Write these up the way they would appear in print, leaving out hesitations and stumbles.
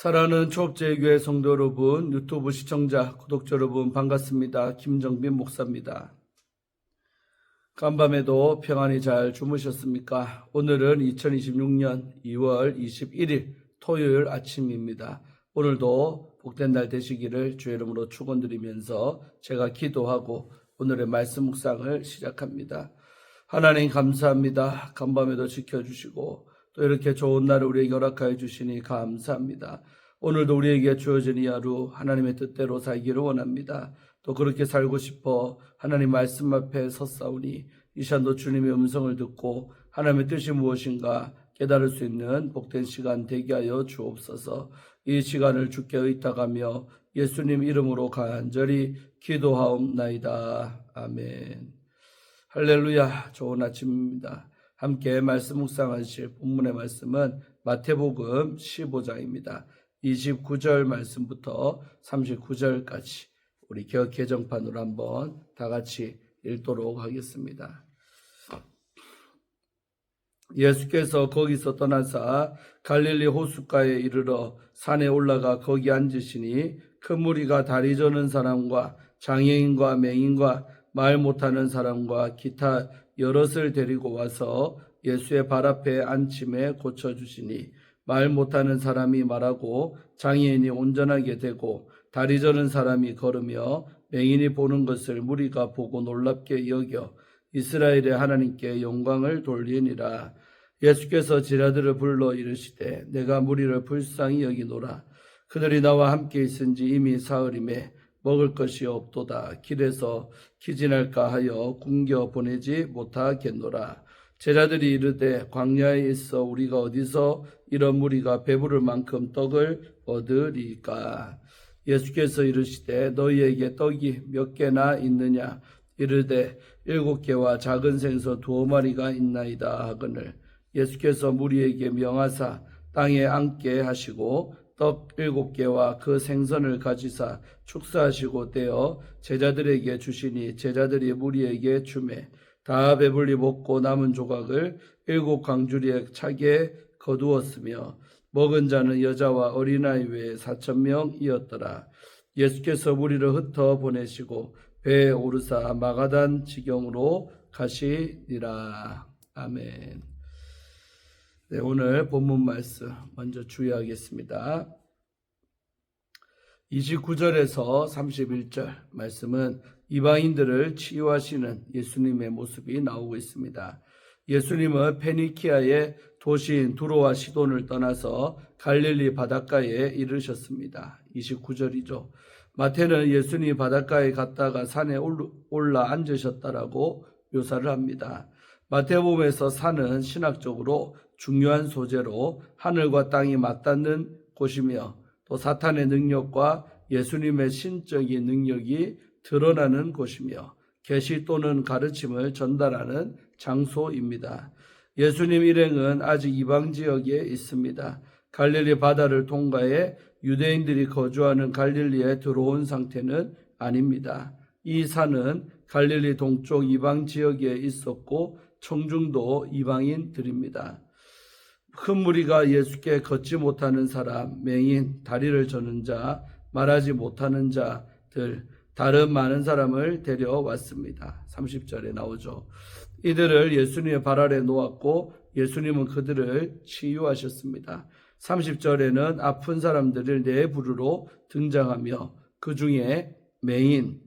사랑하는 초업제교회 성도 여러분, 유튜브 시청자, 구독자 여러분 반갑습니다. 김정빈 목사입니다. 간밤에도 평안히 잘 주무셨습니까? 오늘은 2026년 2월 21일 토요일 아침입니다. 오늘도 복된 날 되시기를 주의 이름으로 축원드리면서 제가 기도하고 오늘의 말씀 묵상을 시작합니다. 하나님 감사합니다. 간밤에도 지켜주시고 또 이렇게 좋은 날을 우리에게 허락하여 주시니 감사합니다. 오늘도 우리에게 주어진 이 하루 하나님의 뜻대로 살기를 원합니다. 또 그렇게 살고 싶어 하나님 말씀 앞에 섰사오니 이 시간도 주님의 음성을 듣고 하나님의 뜻이 무엇인가 깨달을 수 있는 복된 시간 되게 하여 주옵소서. 이 시간을 주께 의탁하며 예수님 이름으로 간절히 기도하옵나이다. 아멘. 할렐루야. 좋은 아침입니다. 함께 말씀 묵상하실 본문의 말씀은 마태복음 15장입니다. 29절 말씀부터 39절까지 우리 개역 개정판으로 한번 다 같이 읽도록 하겠습니다. 예수께서 거기서 떠나사 갈릴리 호숫가에 이르러 산에 올라가 거기 앉으시니 큰 무리가 다리 저는 사람과 장애인과 맹인과 말 못하는 사람과 기타 여럿을 데리고 와서 예수의 발 앞에 앉힘에 고쳐주시니 말 못하는 사람이 말하고 장애인이 온전하게 되고 다리 저는 사람이 걸으며 맹인이 보는 것을 무리가 보고 놀랍게 여겨 이스라엘의 하나님께 영광을 돌리니라. 예수께서 제자들을 불러 이르시되 내가 무리를 불쌍히 여기노라. 그들이 나와 함께 있은지 이미 사흘임에 먹을 것이 없도다. 길에서 기진할까 하여 굶겨 보내지 못하겠노라. 제자들이 이르되 광야에 있어 우리가 어디서 이런 무리가 배부를 만큼 떡을 얻으리까. 예수께서 이르시되 너희에게 떡이 몇 개나 있느냐. 이르되 7개와 작은 생선 2마리가 있나이다 하거늘 예수께서 무리에게 명하사 땅에 앉게 하시고 떡 7개와 그 생선을 가지사 축사하시고 떼어 제자들에게 주시니 제자들이 무리에게 주매 다 배불리 먹고 남은 조각을 7 광주리에 차게 거두었으며 먹은 자는 여자와 어린아이 외에 4,000명이었더라. 예수께서 무리를 흩어 보내시고 배에 오르사 마가단 지경으로 가시니라. 아멘. 네, 오늘 본문 말씀 먼저 주의하겠습니다. 29절에서 31절 말씀은 이방인들을 치유하시는 예수님의 모습이 나오고 있습니다. 예수님은 페니키아의 도시인 두로와 시돈을 떠나서 갈릴리 바닷가에 이르셨습니다. 29절이죠. 마태는 예수님이 바닷가에 갔다가 산에 올라 앉으셨다라고 묘사를 합니다. 마태복음에서 산은 신학적으로 중요한 소재로 하늘과 땅이 맞닿는 곳이며 또 사탄의 능력과 예수님의 신적인 능력이 드러나는 곳이며 계시 또는 가르침을 전달하는 장소입니다. 예수님 일행은 아직 이방 지역에 있습니다. 갈릴리 바다를 통과해 유대인들이 거주하는 갈릴리에 들어온 상태는 아닙니다. 이 산은 갈릴리 동쪽 이방 지역에 있었고 청중도 이방인들입니다. 큰 무리가 예수께 걷지 못하는 사람, 맹인, 다리를 저는 자, 말하지 못하는 자들, 다른 많은 사람을 데려왔습니다. 30절에 나오죠. 이들을 예수님의 발 아래 놓았고 예수님은 그들을 치유하셨습니다. 30절에는 아픈 사람들을 네 부류로 등장하며 그 중에 맹인과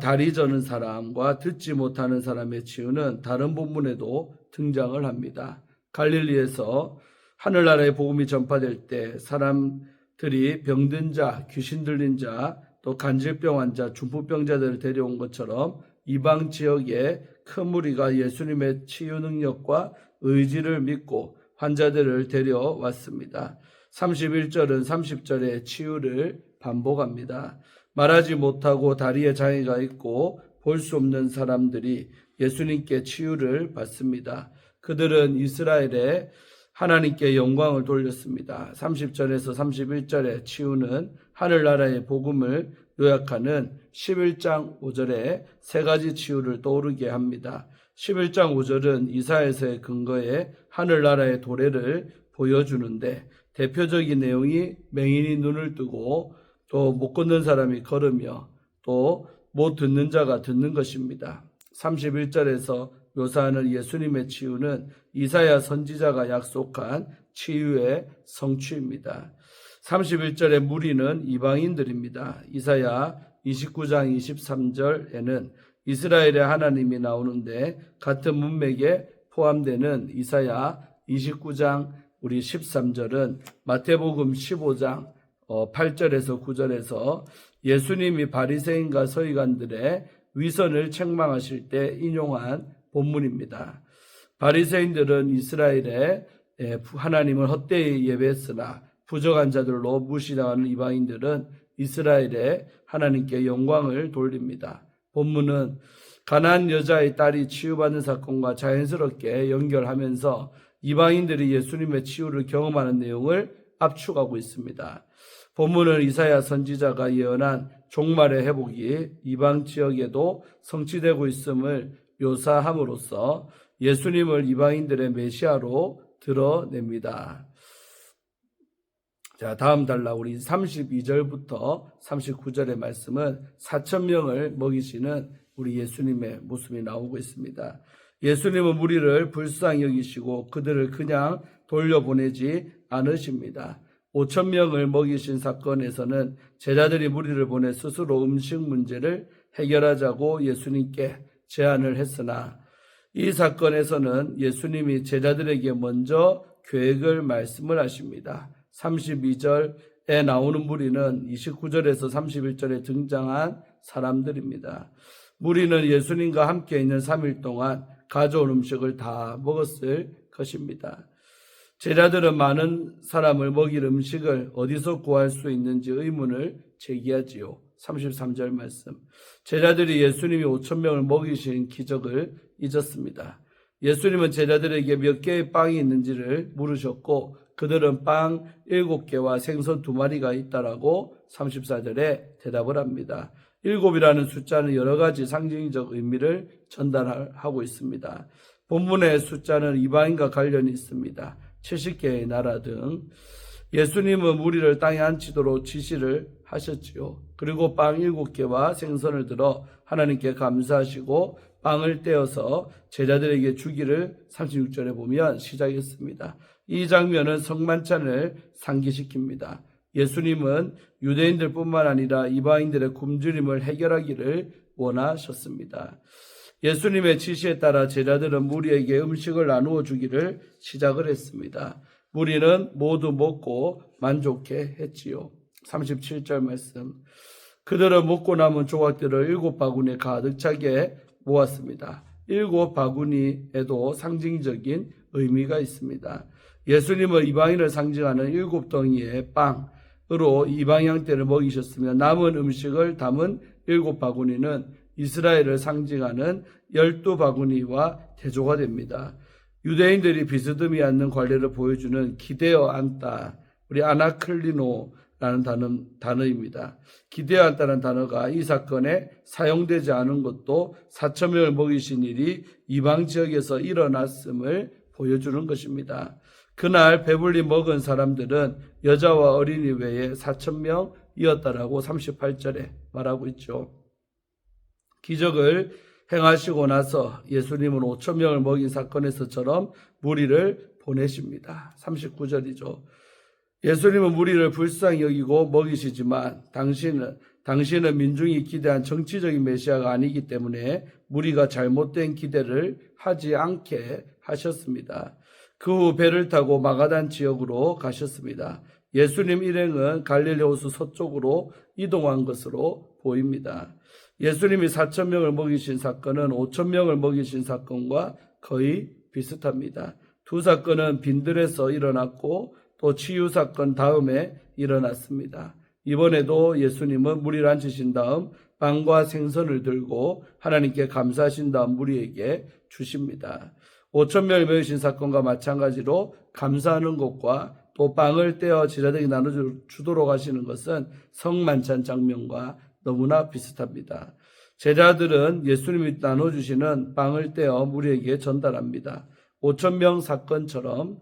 다리 저는 사람과 듣지 못하는 사람의 치유는 다른 본문에도 등장을 합니다. 갈릴리에서 하늘나라의 복음이 전파될 때 사람들이 병든 자, 귀신 들린 자, 또 간질병 환자, 중풍병자들을 데려온 것처럼 이방 지역에 큰 무리가 예수님의 치유 능력과 의지를 믿고 환자들을 데려왔습니다. 31절은 30절의 치유를 반복합니다. 말하지 못하고 다리에 장애가 있고 볼 수 없는 사람들이 예수님께 치유를 받습니다. 그들은 이스라엘에 하나님께 영광을 돌렸습니다. 30절에서 31절의 치유는 하늘나라의 복음을 요약하는 11장 5절에 세 가지 치유를 떠오르게 합니다. 11장 5절은 이사야서의 근거에 하늘나라의 도래를 보여주는데 대표적인 내용이 맹인이 눈을 뜨고 또 못 걷는 사람이 걸으며 또 못 듣는 자가 듣는 것입니다. 31절에서 묘사하는 예수님의 치유는 이사야 선지자가 약속한 치유의 성취입니다. 31절의 무리는 이방인들입니다. 이사야 29장 23절에는 이스라엘의 하나님이 나오는데 같은 문맥에 포함되는 이사야 29장 우리 13절은 마태복음 15장 8절에서 9절에서 예수님이 바리새인과 서기관들의 위선을 책망하실 때 인용한 본문입니다. 바리새인들은 이스라엘의 하나님을 헛되이 예배했으나 부정한 자들로 무시당하는 이방인들은 이스라엘의 하나님께 영광을 돌립니다. 본문은 가나안 여자의 딸이 치유받는 사건과 자연스럽게 연결하면서 이방인들이 예수님의 치유를 경험하는 내용을 압축하고 있습니다. 본문은 이사야 선지자가 예언한 종말의 회복이 이방 지역에도 성취되고 있음을 묘사함으로써 예수님을 이방인들의 메시아로 드러냅니다. 자, 다음 단락 우리 32절부터 39절의 말씀은 4,000명을 먹이시는 우리 예수님의 모습이 나오고 있습니다. 예수님은 무리를 불쌍히 여기시고 그들을 그냥 돌려보내지 않으십니다. 5,000명을 먹이신 사건에서는 제자들이 무리를 보내 스스로 음식 문제를 해결하자고 예수님께 제안을 했으나 이 사건에서는 예수님이 제자들에게 먼저 계획을 말씀을 하십니다. 32절에 나오는 무리는 29절에서 31절에 등장한 사람들입니다. 무리는 예수님과 함께 있는 3일 동안 가져온 음식을 다 먹었을 것입니다. 제자들은 많은 사람을 먹일 음식을 어디서 구할 수 있는지 의문을 제기하지요. 33절 말씀. 제자들이 예수님이 5,000명을 먹이신 기적을 잊었습니다. 예수님은 제자들에게 몇 개의 빵이 있는지를 물으셨고 그들은 빵 7개와 생선 2마리가 있다라고 34절에 대답을 합니다. 7이라는 숫자는 여러 가지 상징적 의미를 전달하고 있습니다. 본문의 숫자는 이방인과 관련이 있습니다. 70개의 나라 등. 예수님은 무리를 땅에 앉히도록 지시를 하셨지요. 그리고 빵 7개와 생선을 들어 하나님께 감사하시고 빵을 떼어서 제자들에게 주기를 36절에 보면 시작했습니다. 이 장면은 성만찬을 상기시킵니다. 예수님은 유대인들뿐만 아니라 이방인들의 굶주림을 해결하기를 원하셨습니다. 예수님의 지시에 따라 제자들은 무리에게 음식을 나누어 주기를 시작을 했습니다. 무리는 모두 먹고 만족해 했지요. 37절 말씀. 그들은 먹고 남은 조각들을 7바구니에 가득 차게 모았습니다. 7바구니에도 상징적인 의미가 있습니다. 예수님은 이방인을 상징하는 7덩이의 빵으로 이방향대를 먹이셨으며 남은 음식을 담은 7바구니는 이스라엘을 상징하는 12바구니와 대조가 됩니다. 유대인들이 비스듬히 않는 관례를 보여주는 기대어 앉다, 우리 아나클리노라는 단어입니다. 기대어 앉다는 단어가 이 사건에 사용되지 않은 것도 4,000명을 먹이신 일이 이방 지역에서 일어났음을 보여주는 것입니다. 그날 배불리 먹은 사람들은 여자와 어린이 외에 4,000명이었다라고 38절에 말하고 있죠. 기적을 행하시고 나서 예수님은 5,000명을 먹인 사건에서처럼 무리를 보내십니다. 39절이죠. 예수님은 무리를 불쌍히 여기고 먹이시지만 당신은 민중이 기대한 정치적인 메시아가 아니기 때문에 무리가 잘못된 기대를 하지 않게 하셨습니다. 그 후 배를 타고 마가단 지역으로 가셨습니다. 예수님 일행은 갈릴리 호수 서쪽으로 이동한 것으로 보입니다. 예수님이 4,000명을 먹이신 사건은 5,000명을 먹이신 사건과 거의 비슷합니다. 두 사건은 빈들에서 일어났고 또 치유 사건 다음에 일어났습니다. 이번에도 예수님은 무리를 앉히신 다음 빵과 생선을 들고 하나님께 감사하신 다음 무리에게 주십니다. 5,000명을 먹이신 사건과 마찬가지로 감사하는 것과 또 빵을 떼어 제자들에게 나눠주도록 하시는 것은 성만찬 장면과 너무나 비슷합니다. 제자들은 예수님이 나눠주시는 빵을 떼어 무리에게 전달합니다. 5,000명 사건처럼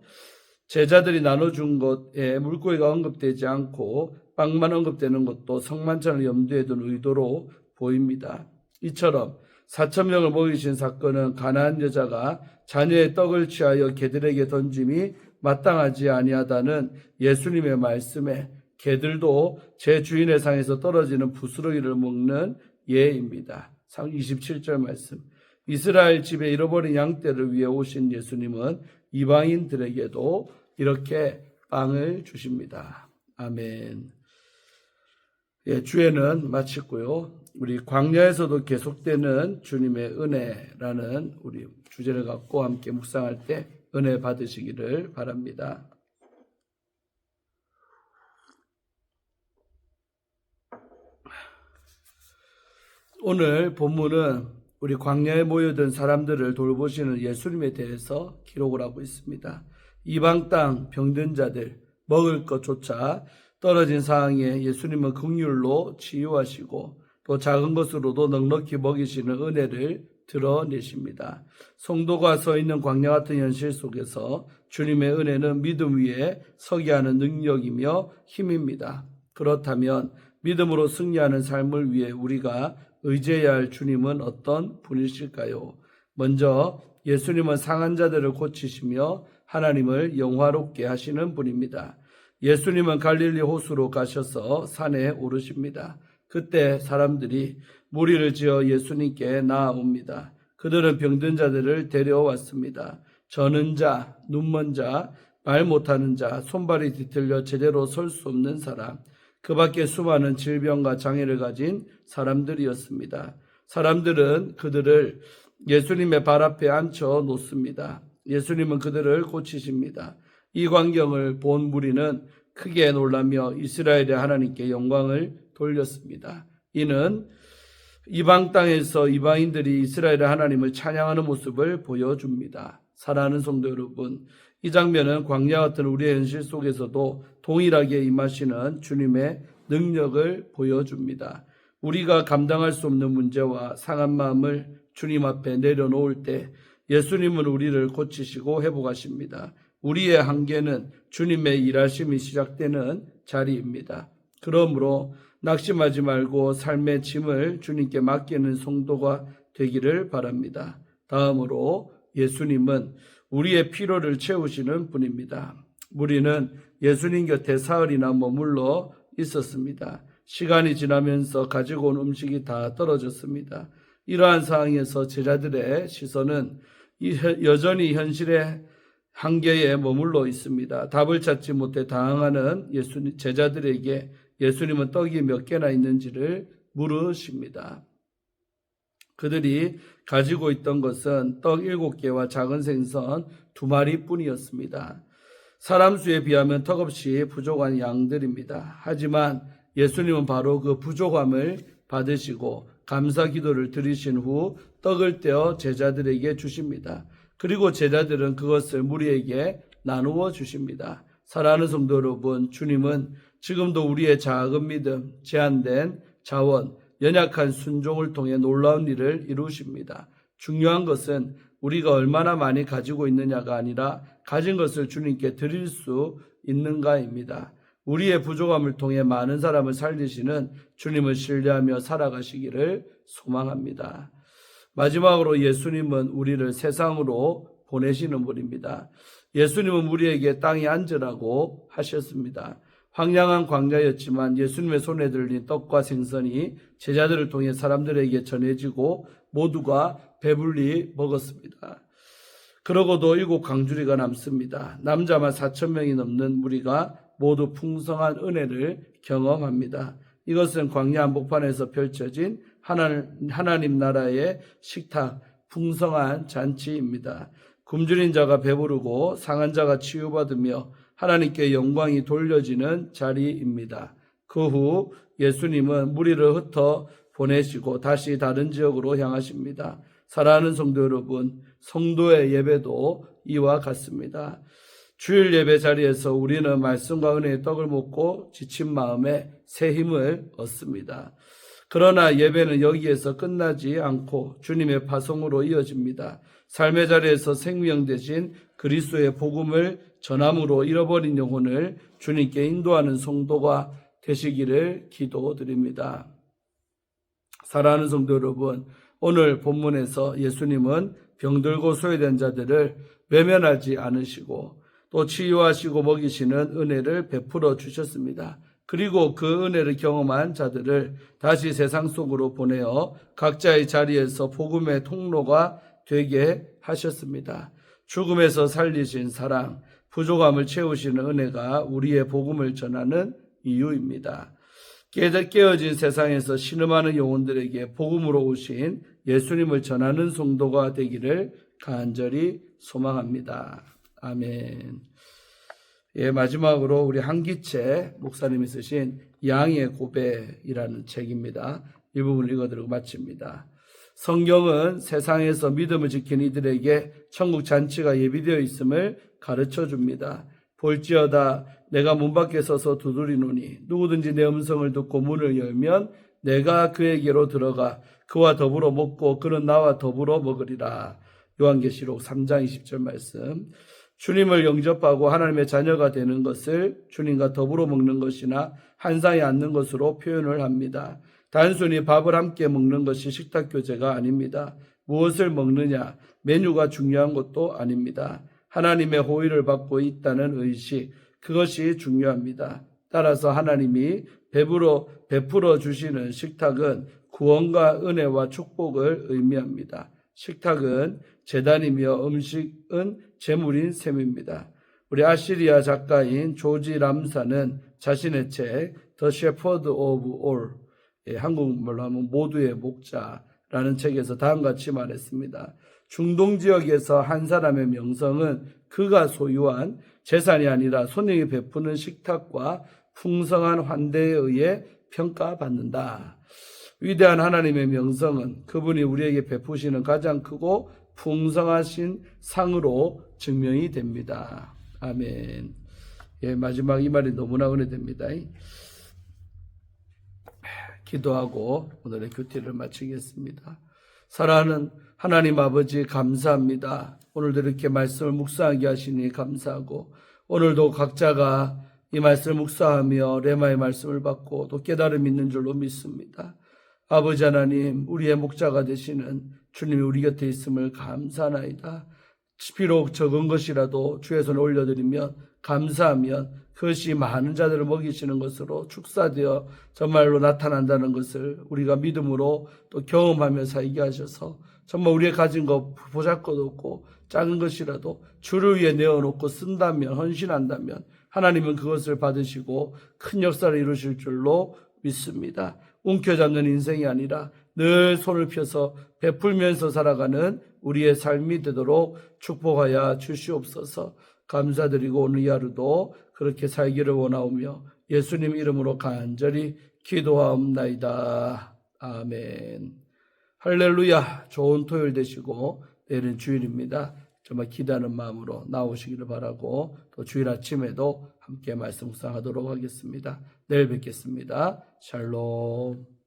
제자들이 나눠준 것에 물고기가 언급되지 않고 빵만 언급되는 것도 성만찬을 염두에 둔 의도로 보입니다. 이처럼 4,000명을 먹이신 사건은 가나안 여자가 자녀의 떡을 취하여 개들에게 던짐이 마땅하지 아니하다는 예수님의 말씀에 개들도 제 주인의 상에서 떨어지는 부스러기를 먹는 예입니다. 27절 말씀. 이스라엘 집에 잃어버린 양떼를 위해 오신 예수님은 이방인들에게도 이렇게 빵을 주십니다. 아멘. 예, 주에는 마쳤고요. 우리 광야에서도 계속되는 주님의 은혜라는 우리 주제를 갖고 함께 묵상할 때 은혜 받으시기를 바랍니다. 오늘 본문은 우리 광야에 모여든 사람들을 돌보시는 예수님에 대해서 기록을 하고 있습니다. 이방 땅 병든 자들, 먹을 것조차 떨어진 상황에 예수님은 긍휼로 치유하시고 또 작은 것으로도 넉넉히 먹이시는 은혜를 드러내십니다. 성도가 서 있는 광야 같은 현실 속에서 주님의 은혜는 믿음 위에 서게 하는 능력이며 힘입니다. 그렇다면 믿음으로 승리하는 삶을 위해 우리가 의지해야 할 주님은 어떤 분이실까요? 먼저 예수님은 상한 자들을 고치시며 하나님을 영화롭게 하시는 분입니다. 예수님은 갈릴리 호수로 가셔서 산에 오르십니다. 그때 사람들이 무리를 지어 예수님께 나아옵니다. 그들은 병든 자들을 데려왔습니다. 저는 자, 눈먼 자, 말 못하는 자, 손발이 뒤틀려 제대로 설 수 없는 사람, 그 밖에 수많은 질병과 장애를 가진 사람들이었습니다. 사람들은 그들을 예수님의 발 앞에 앉혀 놓습니다. 예수님은 그들을 고치십니다. 이 광경을 본 무리는 크게 놀라며 이스라엘의 하나님께 영광을 돌렸습니다. 이는 이방 땅에서 이방인들이 이스라엘의 하나님을 찬양하는 모습을 보여줍니다. 사랑하는 성도 여러분, 이 장면은 광야 같은 우리의 현실 속에서도 동일하게 임하시는 주님의 능력을 보여줍니다. 우리가 감당할 수 없는 문제와 상한 마음을 주님 앞에 내려놓을 때 예수님은 우리를 고치시고 회복하십니다. 우리의 한계는 주님의 일하심이 시작되는 자리입니다. 그러므로 낙심하지 말고 삶의 짐을 주님께 맡기는 성도가 되기를 바랍니다. 다음으로 예수님은 우리의 필요를 채우시는 분입니다. 우리는 예수님 곁에 사흘이나 머물러 있었습니다. 시간이 지나면서 가지고 온 음식이 다 떨어졌습니다. 이러한 상황에서 제자들의 시선은 여전히 현실의 한계에 머물러 있습니다. 답을 찾지 못해 당황하는 제자들에게 예수님은 떡이 몇 개나 있는지를 물으십니다. 그들이 가지고 있던 것은 떡 7개와 작은 생선 2마리 뿐이었습니다. 사람 수에 비하면 턱없이 부족한 양들입니다. 하지만 예수님은 바로 그 부족함을 받으시고 감사 기도를 드리신 후 떡을 떼어 제자들에게 주십니다. 그리고 제자들은 그것을 무리에게 나누어 주십니다. 사랑하는 성도 여러분, 주님은 지금도 우리의 작은 믿음, 제한된 자원, 연약한 순종을 통해 놀라운 일을 이루십니다. 중요한 것은 우리가 얼마나 많이 가지고 있느냐가 아니라 가진 것을 주님께 드릴 수 있는가입니다. 우리의 부족함을 통해 많은 사람을 살리시는 주님을 신뢰하며 살아가시기를 소망합니다. 마지막으로 예수님은 우리를 세상으로 보내시는 분입니다. 예수님은 우리에게 땅에 앉으라고 하셨습니다. 황량한 광야였지만 예수님의 손에 들린 떡과 생선이 제자들을 통해 사람들에게 전해지고 모두가 배불리 먹었습니다. 그러고도 7 광주리가 남습니다. 남자만 4,000명이 넘는 무리가 모두 풍성한 은혜를 경험합니다. 이것은 광야 한복판에서 펼쳐진 하나님 나라의 식탁, 풍성한 잔치입니다. 굶주린 자가 배부르고 상한 자가 치유받으며 하나님께 영광이 돌려지는 자리입니다. 그 후 예수님은 무리를 흩어 보내시고 다시 다른 지역으로 향하십니다. 사랑하는 성도 여러분, 성도의 예배도 이와 같습니다. 주일 예배 자리에서 우리는 말씀과 은혜의 떡을 먹고 지친 마음에 새 힘을 얻습니다. 그러나 예배는 여기에서 끝나지 않고 주님의 파송으로 이어집니다. 삶의 자리에서 생명 대신 그리스도의 복음을 전함으로 잃어버린 영혼을 주님께 인도하는 성도가 되시기를 기도드립니다. 사랑하는 성도 여러분, 오늘 본문에서 예수님은 병들고 소외된 자들을 외면하지 않으시고 또 치유하시고 먹이시는 은혜를 베풀어 주셨습니다. 그리고 그 은혜를 경험한 자들을 다시 세상 속으로 보내어 각자의 자리에서 복음의 통로가 되게 하셨습니다. 죽음에서 살리신 사랑, 부족함을 채우시는 은혜가 우리의 복음을 전하는 이유입니다. 깨어진 세상에서 신음하는 영혼들에게 복음으로 오신 예수님을 전하는 성도가 되기를 간절히 소망합니다. 아멘. 예, 마지막으로 우리 한기채 목사님이 쓰신 양의 고백이라는 책입니다. 이 부분을 읽어드리고 마칩니다. 성경은 세상에서 믿음을 지킨 이들에게 천국 잔치가 예비되어 있음을 가르쳐 줍니다. 볼지어다 내가 문 밖에 서서 두드리노니 누구든지 내 음성을 듣고 문을 열면 내가 그에게로 들어가 그와 더불어 먹고 그는 나와 더불어 먹으리라. 요한계시록 3장 20절 말씀. 주님을 영접하고 하나님의 자녀가 되는 것을 주님과 더불어 먹는 것이나 한 상에 앉는 것으로 표현을 합니다. 단순히 밥을 함께 먹는 것이 식탁 교제가 아닙니다. 무엇을 먹느냐, 메뉴가 중요한 것도 아닙니다. 하나님의 호의를 받고 있다는 의식, 그것이 중요합니다. 따라서 하나님이 베풀어 주시는 식탁은 구원과 은혜와 축복을 의미합니다. 식탁은 제단이며 음식은 제물인 셈입니다. 우리 아시리아 작가인 조지 람사는 자신의 책 The Shepherd of All, 한국말로 하면 모두의 목자라는 책에서 다음과 같이 말했습니다. 중동 지역에서 한 사람의 명성은 그가 소유한 재산이 아니라 손님이 베푸는 식탁과 풍성한 환대에 의해 평가받는다. 위대한 하나님의 명성은 그분이 우리에게 베푸시는 가장 크고 풍성하신 상으로 증명이 됩니다. 아멘. 예, 마지막 이 말이 너무나 은혜됩니다. 기도하고 오늘의 큐티를 마치겠습니다. 사랑하는 하나님 아버지 감사합니다. 오늘도 이렇게 말씀을 묵상하게 하시니 감사하고 오늘도 각자가 이 말씀을 묵상하며 레마의 말씀을 받고 또 깨달음이 있는 줄로 믿습니다. 아버지 하나님, 우리의 목자가 되시는 주님이 우리 곁에 있음을 감사하나이다. 비록 적은 것이라도 주의 손에 올려드리면 감사하면 그것이 많은 자들을 먹이시는 것으로 축사되어 정말로 나타난다는 것을 우리가 믿음으로 또 경험하며 살게 하셔서 정말 우리의 가진 것 보잘것없고 작은 것이라도 주를 위해 내어놓고 쓴다면, 헌신한다면 하나님은 그것을 받으시고 큰 역사를 이루실 줄로 믿습니다. 움켜잡는 인생이 아니라 늘 손을 펴서 베풀면서 살아가는 우리의 삶이 되도록 축복하여 주시옵소서. 감사드리고 오늘 이 하루도 그렇게 살기를 원하오며 예수님 이름으로 간절히 기도하옵나이다. 아멘. 할렐루야. 좋은 토요일 되시고 내일은 주일입니다. 정말 기대하는 마음으로 나오시기를 바라고 또 주일 아침에도 함께 말씀 묵상하도록 하겠습니다. 내일 뵙겠습니다. 샬롬.